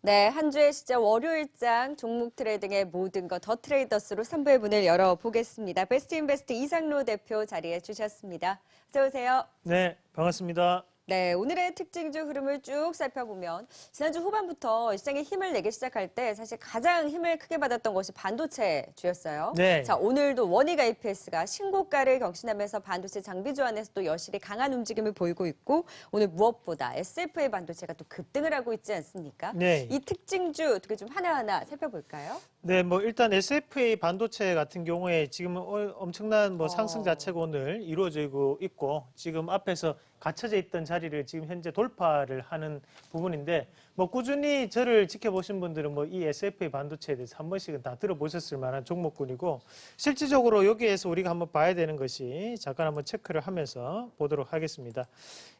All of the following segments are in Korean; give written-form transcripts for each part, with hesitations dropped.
네, 한 주의 시작 월요일장 종목 트레이딩의 모든 것 더 트레이더스로 3부의 문을 열어보겠습니다. 베스트 인베스트 이상로 대표 자리해 주셨습니다. 어서 오세요. 네, 반갑습니다. 네, 오늘의 특징주 흐름을 쭉 살펴보면 지난주 후반부터 시장에 힘을 내기 시작할 때 사실 가장 힘을 크게 받았던 것이 반도체주였어요. 네. 자, 오늘도 원익 IPS가 신고가를 경신하면서 반도체 장비주 안에서 또 여실히 강한 움직임을 보이고 있고 오늘 무엇보다 SFA 반도체가 또 급등을 하고 있지 않습니까? 네. 이 특징주 어떻게 좀 하나하나 살펴볼까요? 네, 뭐 일단 SFA 반도체 같은 경우에 지금 엄청난 뭐 상승 자체가 오늘 이루어지고 있고 지금 앞에서 갇혀져 있던 자리를 지금 현재 돌파를 하는 부분인데 뭐 꾸준히 저를 지켜보신 분들은 뭐 이 SFA 반도체에 대해서 한 번씩은 다 들어보셨을 만한 종목군이고 실질적으로 여기에서 우리가 한번 봐야 되는 것이 잠깐 한번 체크를 하면서 보도록 하겠습니다.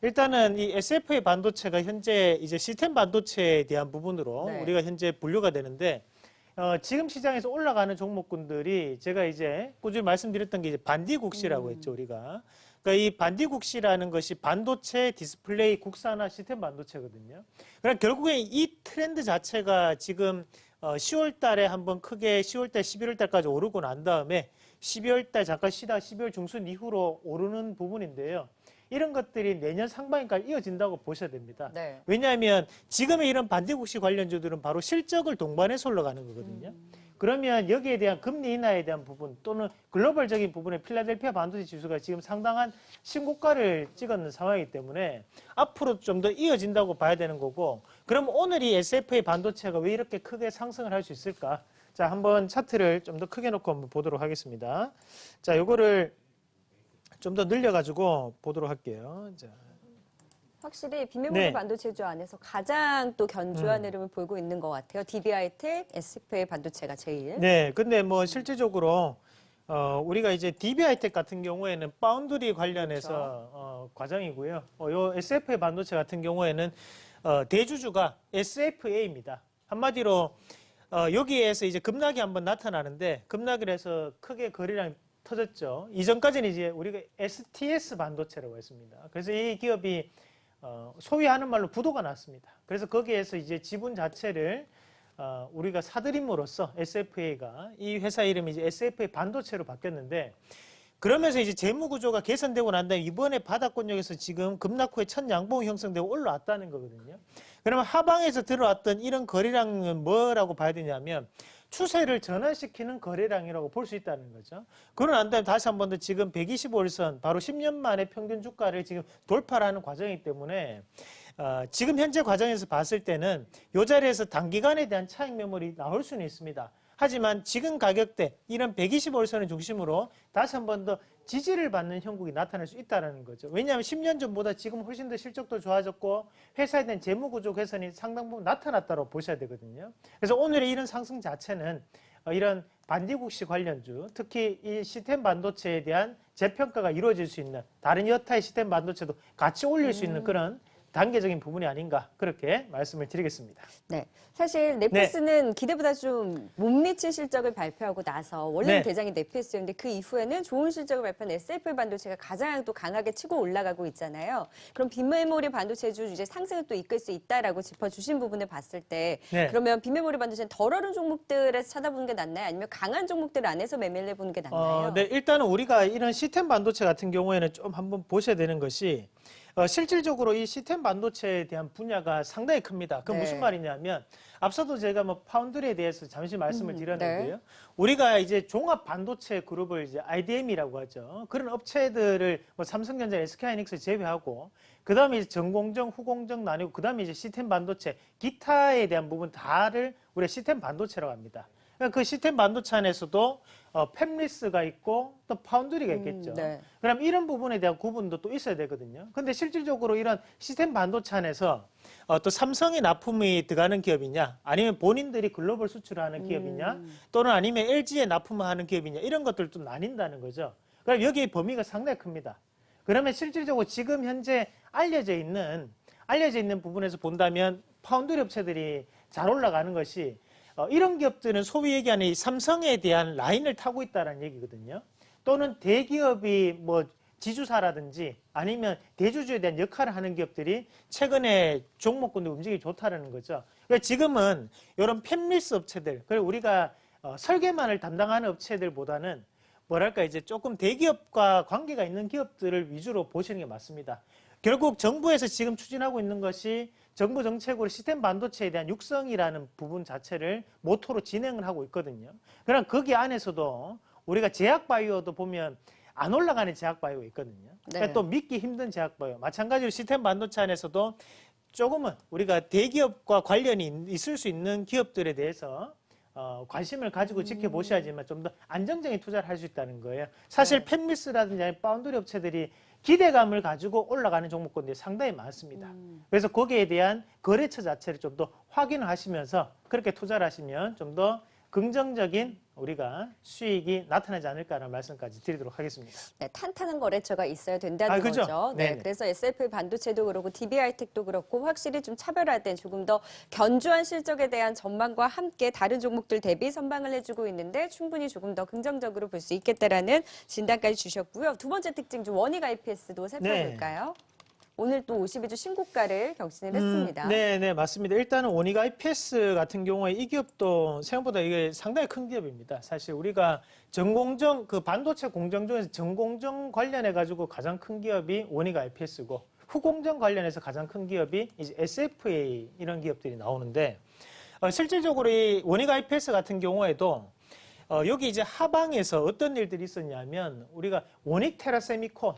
일단은 이 SFA 반도체가 현재 이제 시스템 반도체에 대한 부분으로 네. 우리가 현재 분류가 되는데 지금 시장에서 올라가는 종목군들이 제가 이제 꾸준히 말씀드렸던 게 이제 반디국시라고 했죠, 우리가. 그러니까 이 반디국시라는 것이 반도체 디스플레이 국산화 시스템 반도체거든요. 그러니까 결국에 이 트렌드 자체가 지금 10월 달에 한번 크게 10월 달, 11월 달까지 오르고 난 다음에 12월 달 잠깐 쉬다가 12월 중순 이후로 오르는 부분인데요. 이런 것들이 내년 상반기까지 이어진다고 보셔야 됩니다. 네. 왜냐하면 지금의 이런 반디국시 관련주들은 바로 실적을 동반해서 올라가는 거거든요. 그러면 여기에 대한 금리 인하에 대한 부분 또는 글로벌적인 부분의 필라델피아 반도체 지수가 지금 상당한 신고가를 찍었는 상황이기 때문에 앞으로 좀 더 이어진다고 봐야 되는 거고 그럼 오늘 이 SFA 반도체가 왜 이렇게 크게 상승을 할 수 있을까? 자, 한번 차트를 좀 더 크게 놓고 한번 보도록 하겠습니다. 자, 요거를 좀 더 늘려가지고 보도록 할게요. 자. 확실히 비메모리 네. 반도체주 안에서 가장 또 견조한 흐름을 보이고 있는 것 같아요. DBI텍, SFA 반도체가 제일. 네, 근데 뭐 실질적으로 우리가 이제 DBHTech 같은 경우에는 파운드리 관련해서 과정이고요. 요 SFA 반도체 같은 경우에는 대주주가 SFA입니다. 한마디로 여기에서 이제 급락이 한번 나타나는데 급락을 해서 크게 거래량이 터졌죠. 이전까지는 이제 우리가 STS 반도체라고 했습니다. 그래서 이 기업이 소위 하는 말로 부도가 났습니다. 그래서 거기에서 이제 지분 자체를 우리가 사들임으로써 SFA가 이 회사 이름이 이제 SFA 반도체로 바뀌었는데 그러면서 이제 재무 구조가 개선되고 난 다음에 이번에 바닥권역에서 지금 급락 후에 첫 양봉 형성되고 올라왔다는 거거든요. 그러면 하방에서 들어왔던 이런 거래량은 뭐라고 봐야 되냐면 추세를 전환시키는 거래량이라고 볼 수 있다는 거죠. 그러고 난 다음에 다시 한 번 더 지금 125일선 바로 10년 만에 평균 주가를 지금 돌파를 하는 과정이기 때문에 지금 현재 과정에서 봤을 때는 이 자리에서 단기간에 대한 차익 매물이 나올 수는 있습니다. 하지만 지금 가격대 이런 125일선을 중심으로 다시 한 번 더 지지를 받는 형국이 나타날 수 있다는 거죠. 왜냐하면 10년 전보다 지금 훨씬 더 실적도 좋아졌고 회사에 대한 재무구조 개선이 상당 부분 나타났다고 보셔야 되거든요. 그래서 오늘의 이런 상승 자체는 이런 반디국시 관련주, 특히 이 시스템 반도체에 대한 재평가가 이루어질 수 있는 다른 여타의 시스템 반도체도 같이 올릴 수 있는 그런 단계적인 부분이 아닌가 그렇게 말씀을 드리겠습니다. 네, 사실 넷플릭스는 기대보다 좀 못 미친 실적을 발표하고 나서 원래는 네. 대장이 넷플릭스였는데 그 이후에는 좋은 실적을 발표한 SFA 반도체가 가장 또 강하게 치고 올라가고 있잖아요. 그럼 비메모리 반도체주 이제 상승을 또 이끌 수 있다라고 짚어주신 부분을 봤을 때 네. 그러면 비메모리 반도체는 덜 오른 종목들에서 찾아보는 게 낫나요? 아니면 강한 종목들 안에서 매매를 해보는 게 낫나요? 네, 일단은 우리가 이런 시스템 반도체 같은 경우에는 좀 한번 보셔야 되는 것이 실질적으로 이 시스템 반도체에 대한 분야가 상당히 큽니다. 그건 네. 무슨 말이냐면 앞서도 제가 뭐 파운드리에 대해서 잠시 말씀을 드렸는데요. 네. 우리가 이제 종합 반도체 그룹을 이제 IDM이라고 하죠. 그런 업체들을 뭐 삼성전자, SK하이닉스 제외하고 그다음에 이제 전공정, 후공정 나뉘고 그다음에 이제 시스템 반도체 기타에 대한 부분 다를 우리가 시스템 반도체라고 합니다. 그 시스템 반도체 안에서도 팹리스가 있고 또 파운드리가 있겠죠. 네. 그럼 이런 부분에 대한 구분도 또 있어야 되거든요. 근데 실질적으로 이런 시스템 반도체 안에서 또 삼성의 납품이 들어가는 기업이냐 아니면 본인들이 글로벌 수출을 하는 기업이냐 또는 아니면 LG에 납품을 하는 기업이냐 이런 것들도 나뉜다는 거죠. 그럼 여기 범위가 상당히 큽니다. 그러면 실질적으로 지금 현재 알려져 있는 부분에서 본다면 파운드리 업체들이 잘 올라가는 것이 이런 기업들은 소위 얘기하는 이 삼성에 대한 라인을 타고 있다는 얘기거든요. 또는 대기업이 뭐 지주사라든지 아니면 대주주에 대한 역할을 하는 기업들이 최근에 종목군들 움직임이 좋다라는 거죠. 그러니까 지금은 이런 팹리스 업체들, 그리고 우리가 설계만을 담당하는 업체들보다는 뭐랄까 이제 조금 대기업과 관계가 있는 기업들을 위주로 보시는 게 맞습니다. 결국 정부에서 지금 추진하고 있는 것이 정부 정책으로 시스템 반도체에 대한 육성이라는 부분 자체를 모토로 진행을 하고 있거든요. 그럼 거기 안에서도 우리가 제약바이오도 보면 안 올라가는 제약바이오가 있거든요. 그러니까 네. 또 믿기 힘든 제약바이오. 마찬가지로 시스템 반도체 안에서도 조금은 우리가 대기업과 관련이 있을 수 있는 기업들에 대해서 관심을 가지고 지켜보셔야지만 좀 더 안정적인 투자를 할 수 있다는 거예요. 사실 네. 팹리스라든지 파운드리 업체들이 기대감을 가지고 올라가는 종목군들이 상당히 많습니다. 그래서 거기에 대한 거래처 자체를 좀 더 확인을 하시면서 그렇게 투자를 하시면 좀 더 긍정적인 우리가 수익이 나타나지 않을까라는 말씀까지 드리도록 하겠습니다. 네, 탄탄한 거래처가 있어야 된다는 그죠? 거죠. 네, 네네. 그래서 SFA 반도체도 그렇고 DB하이텍도 그렇고 확실히 좀 차별화된 조금 더 견조한 실적에 대한 전망과 함께 다른 종목들 대비 선방을 해주고 있는데 충분히 조금 더 긍정적으로 볼 수 있겠다라는 진단까지 주셨고요. 두 번째 특징 좀 원익 IPS도 살펴볼까요? 오늘 또 52주 신고가를 경신을 했습니다. 네, 맞습니다. 일단은 원익 IPS 같은 경우에 이 기업도 생각보다 이게 상당히 큰 기업입니다. 사실 우리가 전공정, 그 반도체 공정 중에서 전공정 관련해 가지고 가장 큰 기업이 원익 IPS고 후공정 관련해서 가장 큰 기업이 이제 SFA 이런 기업들이 나오는데 실질적으로 이 원익 IPS 같은 경우에도 여기 이제 하방에서 어떤 일들이 있었냐면 우리가 원익 테라세미콘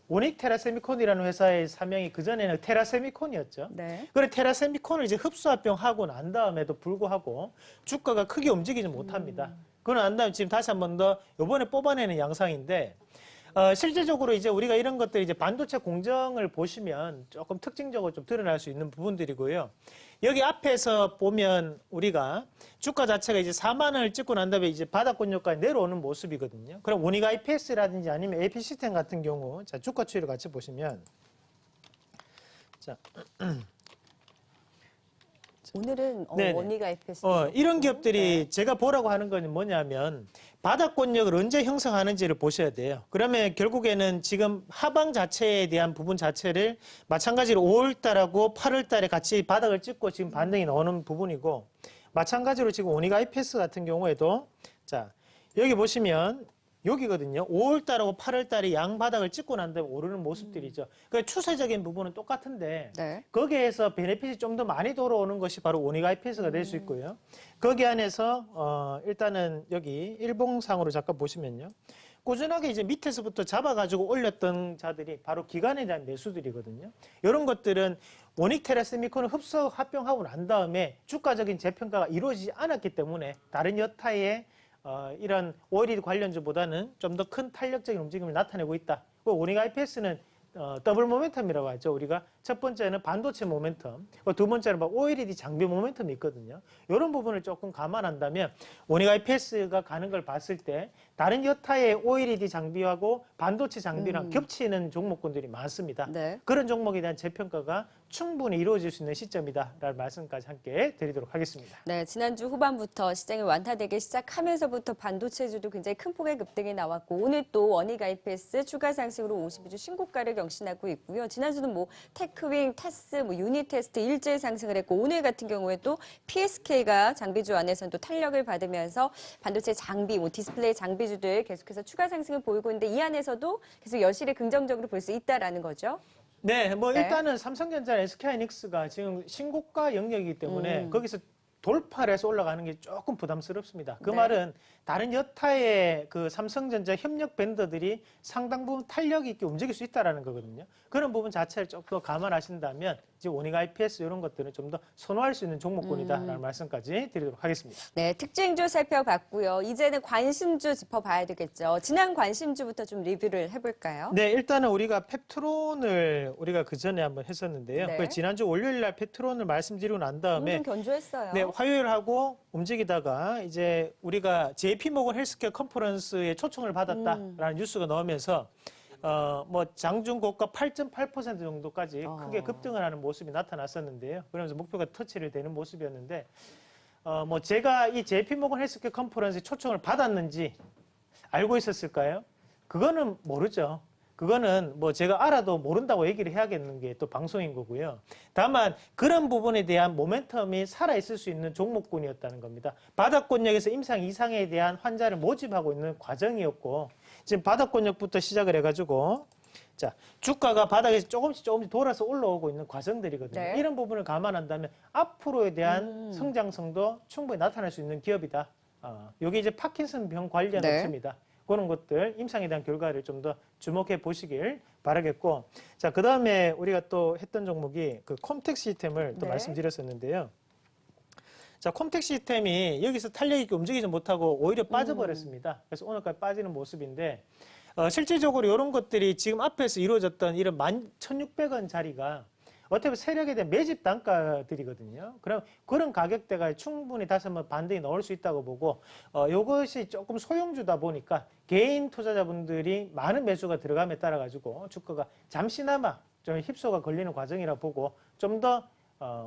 원익 테라세미콘이라는 회사의 사명이 그전에는 테라세미콘이었죠. 네. 그래 테라세미콘을 이제 흡수합병하고 난 다음에도 불구하고 주가가 크게 움직이지 못합니다. 그건 안 다음에 지금 다시 한 번 더 이번에 뽑아내는 양상인데 실질적으로 이제 우리가 이런 것들 이제 반도체 공정을 보시면 조금 특징적으로 좀 드러날 수 있는 부분들이고요. 여기 앞에서 보면 우리가 주가 자체가 이제 4만 원을 찍고 난 다음에 이제 바닥권역까지 내려오는 모습이거든요. 그럼 원익 IPS라든지 아니면 AP 시스템 같은 경우 자 주가 추이를 같이 보시면 자 오늘은 네네. 원익 IPS 이런 기업들이 네. 제가 보라고 하는 건 뭐냐면 바닥권역을 언제 형성하는지를 보셔야 돼요. 그러면 결국에는 지금 하방 자체에 대한 부분 자체를 마찬가지로 5월달하고 8월달에 같이 바닥을 찍고 지금 반등이 나오는 부분이고 마찬가지로 지금 원익 IPS 같은 경우에도 자 여기 보시면 여기거든요. 5월달하고 8월달에 양바닥을 찍고 난 다음에 오르는 모습들이죠. 그 추세적인 부분은 똑같은데 네. 거기에서 베네핏이 좀 더 많이 돌아오는 것이 바로 원익 IPS가 될 수 있고요. 거기 안에서 일단은 여기 일봉상으로 잠깐 보시면요. 꾸준하게 이제 밑에서부터 잡아가지고 올렸던 자들이 바로 기관에 대한 매수들이거든요. 이런 것들은 원익 테라세미콘을 흡수 합병하고 난 다음에 주가적인 재평가가 이루어지지 않았기 때문에 다른 여타의 이런 오일이 관련주보다는 좀 더 큰 탄력적인 움직임을 나타내고 있다. 원익 IPS는 더블 모멘텀이라고 하죠. 우리가 첫 번째는 반도체 모멘텀, 두 번째는 OLED 장비 모멘텀이 있거든요. 이런 부분을 조금 감안한다면 원익 IPS가 가는 걸 봤을 때 다른 여타의 OLED 장비하고 반도체 장비랑 겹치는 종목군들이 많습니다. 네. 그런 종목에 대한 재평가가 충분히 이루어질 수 있는 시점이다라는 말씀까지 함께 드리도록 하겠습니다. 네, 지난주 후반부터 시장이 완화되기 시작하면서부터 반도체주도 굉장히 큰 폭의 급등이 나왔고 오늘 또 원익 IPS 추가 상승으로 52주 신고가를 경신하고 있고요. 지난주는 뭐 테크윙, 테스, 유니테스트 일제히 상승을 했고 오늘 같은 경우에 또 PSK가 장비주 안에서는 또 탄력을 받으면서 반도체 장비, 디스플레이 장비주들 계속해서 추가 상승을 보이고 있는데 이 안에서도 계속 여실히 긍정적으로 볼 수 있다라는 거죠. 네, 네. 일단은 삼성전자, SK하이닉스가 지금 신고가 영역이기 때문에 거기서 돌파를 해서 올라가는 게 조금 부담스럽습니다. 그 네. 말은 다른 여타의 그 삼성전자 협력 밴더들이 상당 부분 탄력 있게 움직일 수 있다는 거거든요. 그런 부분 자체를 조금 더 감안하신다면 이제 원익 IPS 이런 것들은 좀 더 선호할 수 있는 종목군이다라는 말씀까지 드리도록 하겠습니다. 네, 특징주 살펴봤고요. 이제는 관심주 짚어봐야 되겠죠. 지난 관심주부터 좀 리뷰를 해볼까요? 네, 일단은 우리가 펩트론을 우리가 그 전에 한번 했었는데요. 네. 그 지난주 월요일 날 펩트론을 말씀드리고 난 다음에 좀 견조했어요. 네, 화요일하고 움직이다가 이제 우리가 JP모건 헬스케어 컨퍼런스에 초청을 받았다라는 뉴스가 나오면서 장중고가 8.8% 정도까지 크게 급등을 하는 모습이 나타났었는데요. 그러면서 목표가 터치를 되는 모습이었는데 제가 이 JP모건 헬스케어 컨퍼런스에 초청을 받았는지 알고 있었을까요? 그거는 모르죠. 그거는 뭐 제가 알아도 모른다고 얘기를 해야겠는 게 또 방송인 거고요. 다만 그런 부분에 대한 모멘텀이 살아있을 수 있는 종목군이었다는 겁니다. 바닥권역에서 임상 이상에 대한 환자를 모집하고 있는 과정이었고 지금 바닥권역부터 시작을 해가지고 자 주가가 바닥에서 조금씩 돌아서 올라오고 있는 과정들이거든요. 네. 이런 부분을 감안한다면 앞으로에 대한 성장성도 충분히 나타날 수 있는 기업이다. 여기 이제 파킨슨 병 관련 네. 업체입니다. 그런 것들 임상에 대한 결과를 좀 더 주목해 보시길 바라겠고, 자 그다음에 우리가 또 했던 종목이 그 콤텍 시스템을 또 네. 말씀드렸었는데요. 자 콤텍 시스템이 여기서 탄력 있게 움직이지 못하고 오히려 빠져버렸습니다. 그래서 오늘까지 빠지는 모습인데 실질적으로 이런 것들이 지금 앞에서 이루어졌던 이런 11,600원 자리가 어떻게 보면 세력에 대한 매집 단가들이거든요. 그럼 그런 가격대가 충분히 다시 한번 반등이 나올 수 있다고 보고 이것이 조금 소형주다 보니까 개인 투자자분들이 많은 매수가 들어감에 따라 가지고 주가가 잠시나마 좀 힙소가 걸리는 과정이라 보고 좀 더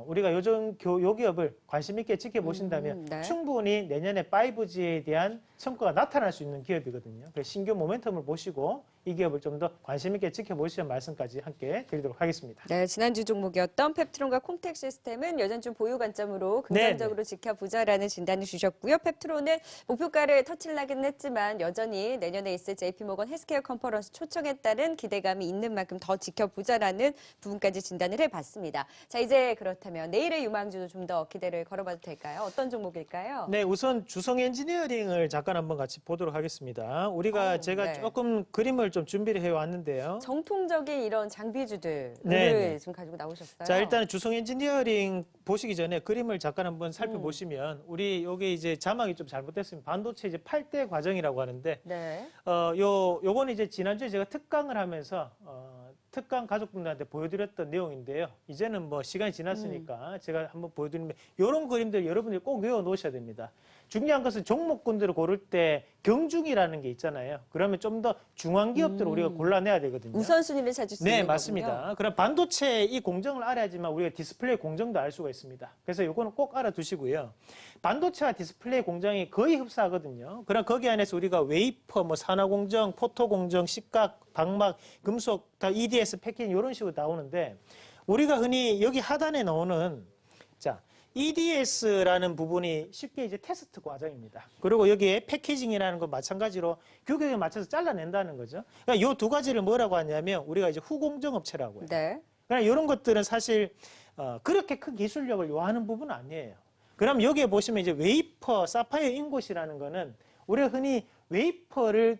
우리가 요즘 요 기업을 관심 있게 지켜보신다면 네. 충분히 내년에 5G에 대한 성과가 나타날 수 있는 기업이거든요. 그래서 신규 모멘텀을 보시고 이 기업을 좀 더 관심 있게 지켜보시는 말씀까지 함께 드리도록 하겠습니다. 네, 지난주 종목이었던 펩트론과 콤텍 시스템은 여전 좀 보유 관점으로 긍정적으로 지켜보자라는 진단을 주셨고요. 펩트론은 목표가를 터치하긴 했지만 여전히 내년에 있을 JP모건 헬스케어 컨퍼런스 초청에 따른 기대감이 있는 만큼 더 지켜보자라는 부분까지 진단을 해봤습니다. 자, 이제 그렇다면 내일의 유망주도 좀 더 기대를 걸어봐도 될까요? 어떤 종목일까요? 네, 우선 주성 엔지니어링을 잠깐 한번 같이 보도록 하겠습니다. 우리가 제가 네. 조금 그림을 좀 준비를 해왔는데요. 정통적인 이런 장비주들을 네. 지금 가지고 나오셨어요. 자, 일단 주성 엔지니어링 보시기 전에 그림을 잠깐 한번 살펴보시면 우리 요게 이제 자막이 좀 잘못됐으면 반도체 이제 8대 과정이라고 하는데 네. 요거는 이제 지난주에 제가 특강을 하면서 특강 가족분들한테 보여드렸던 내용인데요. 이제는 뭐 시간이 지났으니까 제가 한번 보여드리면 이런 그림들 여러분들이 꼭 외워 놓으셔야 됩니다. 중요한 것은 종목군들을 고를 때 경중이라는 게 있잖아요. 그러면 좀 더 중앙 기업들을 우리가 골라내야 되거든요. 우선순위를 찾을 수 네, 있는 맞습니다. 거군요. 그럼 반도체 이 공정을 알아야지만 우리가 디스플레이 공정도 알 수가 있습니다. 그래서 이거는 꼭 알아두시고요. 반도체와 디스플레이 공정이 거의 흡사하거든요. 그럼 거기 안에서 우리가 웨이퍼, 뭐 산화 공정, 포토 공정, 식각, 방막, 금속, 다 EDS 패키징 이런 식으로 나오는데 우리가 흔히 여기 하단에 나오는 자 EDS라는 부분이 쉽게 이제 테스트 과정입니다. 그리고 여기에 패키징이라는 건 마찬가지로 규격에 맞춰서 잘라낸다는 거죠. 그러니까 이 두 가지를 뭐라고 하냐면 우리가 이제 후공정업체라고 해요. 네. 그러니까 이런 것들은 사실 그렇게 큰 기술력을 요하는 부분은 아니에요. 그럼 여기에 보시면 이제 웨이퍼, 사파이어 인곳이라는 거는 우리가 흔히 웨이퍼를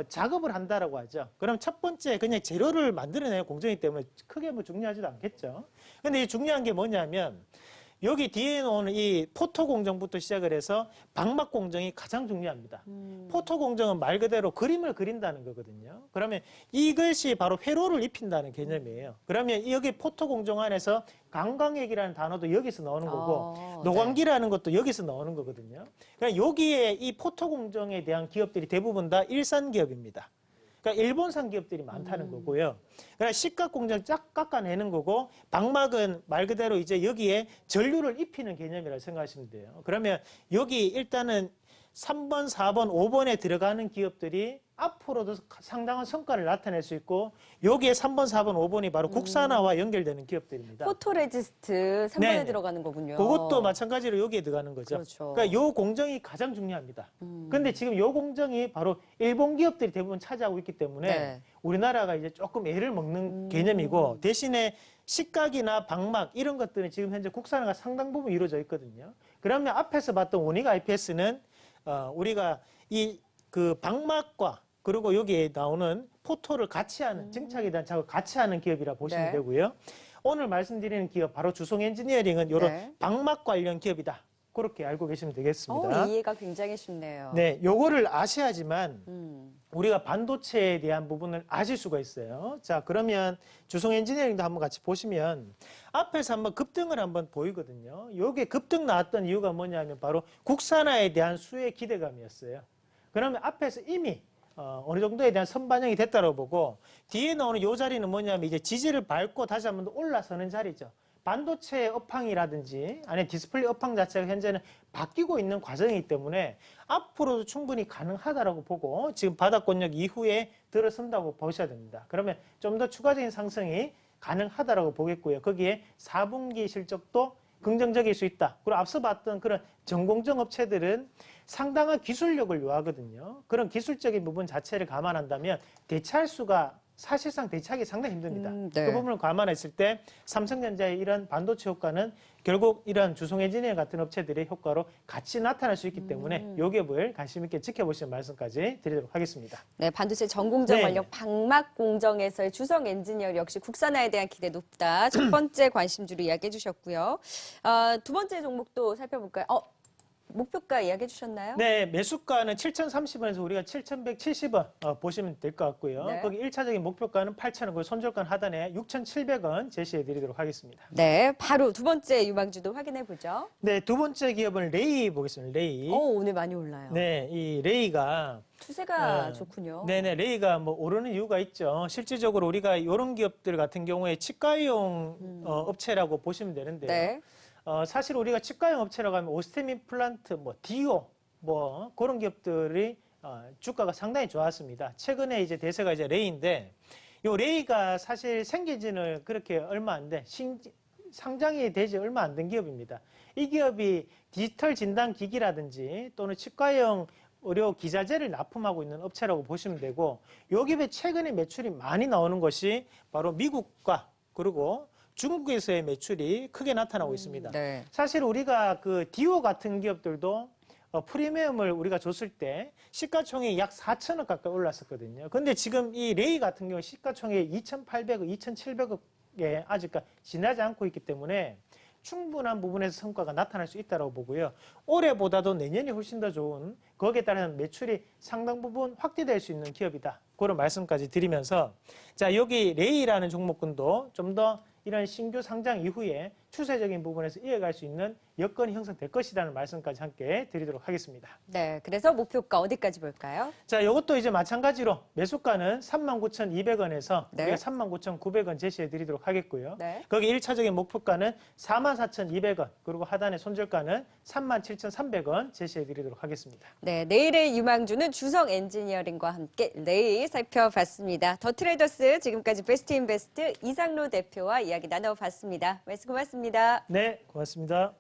작업을 한다라고 하죠. 그럼 첫 번째 그냥 재료를 만들어내는 공정이기 때문에 크게 뭐 중요하지도 않겠죠. 근데 이 중요한 게 뭐냐면 여기 뒤에 나오는 이 포토 공정부터 시작을 해서 방막 공정이 가장 중요합니다. 포토 공정은 말 그대로 그림을 그린다는 거거든요. 그러면 이것이 바로 회로를 입힌다는 개념이에요. 그러면 여기 포토 공정 안에서 강광액이라는 단어도 여기서 나오는 거고 노광기라는 것도 여기서 나오는 거거든요. 그러니까 여기에 이 포토 공정에 대한 기업들이 대부분 다 일산 기업입니다. 그러니까 일본산 기업들이 많다는 거고요. 그러니까 식각 공정 쫙 깎아내는 거고 방막은 말 그대로 이제 여기에 전류를 입히는 개념이라고 생각하시면 돼요. 그러면 여기 일단은 3번, 4번, 5번에 들어가는 기업들이 앞으로도 상당한 성과를 나타낼 수 있고 여기에 3번, 4번, 5번이 바로 국산화와 연결되는 기업들입니다. 포토레지스트 3번에 네네. 들어가는 거군요. 그것도 마찬가지로 여기에 들어가는 거죠. 그렇죠. 그러니까 요 공정이 가장 중요합니다. 근데 지금 요 공정이 바로 일본 기업들이 대부분 차지하고 있기 때문에 네. 우리나라가 이제 조금 애를 먹는 개념이고 대신에 식각이나 방막 이런 것들은 지금 현재 국산화가 상당 부분 이루어져 있거든요. 그러면 앞에서 봤던 원익 IPS는 우리가 이 그 방막과 그리고 여기에 나오는 포토를 같이 하는 증착에 대한 작업을 같이 하는 기업이라 보시면 네. 되고요. 오늘 말씀드리는 기업 바로 주성 엔지니어링은 이런 네. 방막 관련 기업이다. 그렇게 알고 계시면 되겠습니다. 이해가 굉장히 쉽네요. 네, 요거를 아셔야지만 음. 우리가 반도체에 대한 부분을 아실 수가 있어요. 자, 그러면 주성 엔지니어링도 한번 같이 보시면 앞에서 한번 급등을 한번 보이거든요. 요게 급등 나왔던 이유가 뭐냐면 바로 국산화에 대한 수혜 기대감이었어요. 그러면 앞에서 이미 어느 정도에 대한 선반영이 됐다고 보고 뒤에 나오는 요 자리는 뭐냐면 이제 지지를 밟고 다시 한번 더 올라서는 자리죠. 반도체 업황이라든지 아니 디스플레이 업황 자체가 현재는 바뀌고 있는 과정이기 때문에 앞으로도 충분히 가능하다라고 보고 지금 바닥권역 이후에 들어선다고 보셔야 됩니다. 그러면 좀 더 추가적인 상승이 가능하다라고 보겠고요. 거기에 4분기 실적도 긍정적일 수 있다. 그리고 앞서 봤던 그런 전공정 업체들은 상당한 기술력을 요하거든요. 그런 기술적인 부분 자체를 감안한다면 대체할 수가 사실상 대체하기 상당히 힘듭니다. 네. 그 부분을 감안했을 때 삼성전자의 이런 반도체 효과는 결국 이런 주성 엔지니어 같은 업체들의 효과로 같이 나타날 수 있기 때문에 이 기업을 관심 있게 지켜보시는 말씀까지 드리도록 하겠습니다. 네, 반도체 전공정 네. 완료 방막 공정에서의 주성 엔지니어 역시 국산화에 대한 기대 높다. 첫 번째 관심주로 이야기해 주셨고요. 두 번째 종목도 살펴볼까요? 목표가 이야기해 주셨나요? 네, 매수가는 7,030원에서 우리가 7,170원 보시면 될 것 같고요. 네. 거기 1차적인 목표가는 8,000원, 그리고 손절가는 하단에 6,700원 제시해 드리도록 하겠습니다. 네, 바로 두 번째 유망주도 확인해 보죠. 네, 두 번째 기업은 레이 보겠습니다. 레이. 오늘 많이 올라요. 네, 이 레이가 추세가 좋군요. 네네, 레이가 뭐 오르는 이유가 있죠. 실질적으로 우리가 이런 기업들 같은 경우에 치과용 업체라고 보시면 되는데요. 네. 사실 우리가 치과용 업체라고 하면 오스테민 플란트, 뭐 디오, 뭐 그런 기업들이 주가가 상당히 좋았습니다. 최근에 이제 대세가 이제 레이인데, 요 레이가 사실 생긴 지는 그렇게 얼마 안 돼, 상장이 되지 얼마 안 된 기업입니다. 이 기업이 디지털 진단 기기라든지 또는 치과용 의료 기자재를 납품하고 있는 업체라고 보시면 되고, 요 기업의 최근에 매출이 많이 나오는 것이 바로 미국과 그리고 중국에서의 매출이 크게 나타나고 있습니다. 네. 사실 우리가 그 디오 같은 기업들도 프리미엄을 우리가 줬을 때 시가총액이 약 4천억 가까이 올랐었거든요. 근데 지금 이 레이 같은 경우 시가총액이 2,800억, 2,700억에 아직까지 지나지 않고 있기 때문에 충분한 부분에서 성과가 나타날 수 있다고 보고요. 올해보다도 내년이 훨씬 더 좋은, 거기에 따른 매출이 상당 부분 확대될 수 있는 기업이다. 그런 말씀까지 드리면서, 자, 여기 레이라는 종목군도 좀 더 이런 신규 상장 이후에 추세적인 부분에서 이어갈 수 있는 여건이 형성될 것이라는 말씀까지 함께 드리도록 하겠습니다. 네, 그래서 목표가 어디까지 볼까요? 자, 이것도 이제 마찬가지로 매수가는 39,200원에서 네. 우리가 39,900원 제시해 드리도록 하겠고요. 네. 거기 1차적인 목표가는 44,200원, 그리고 하단의 손절가는 37,300원 제시해 드리도록 하겠습니다. 네, 내일의 유망주는 주성 엔지니어링과 함께 레이 살펴봤습니다. 더 트레이더스 지금까지 베스트 인베스트 이상로 대표와 이야기 나눠봤습니다. 말씀 고맙습니다. 네, 고맙습니다.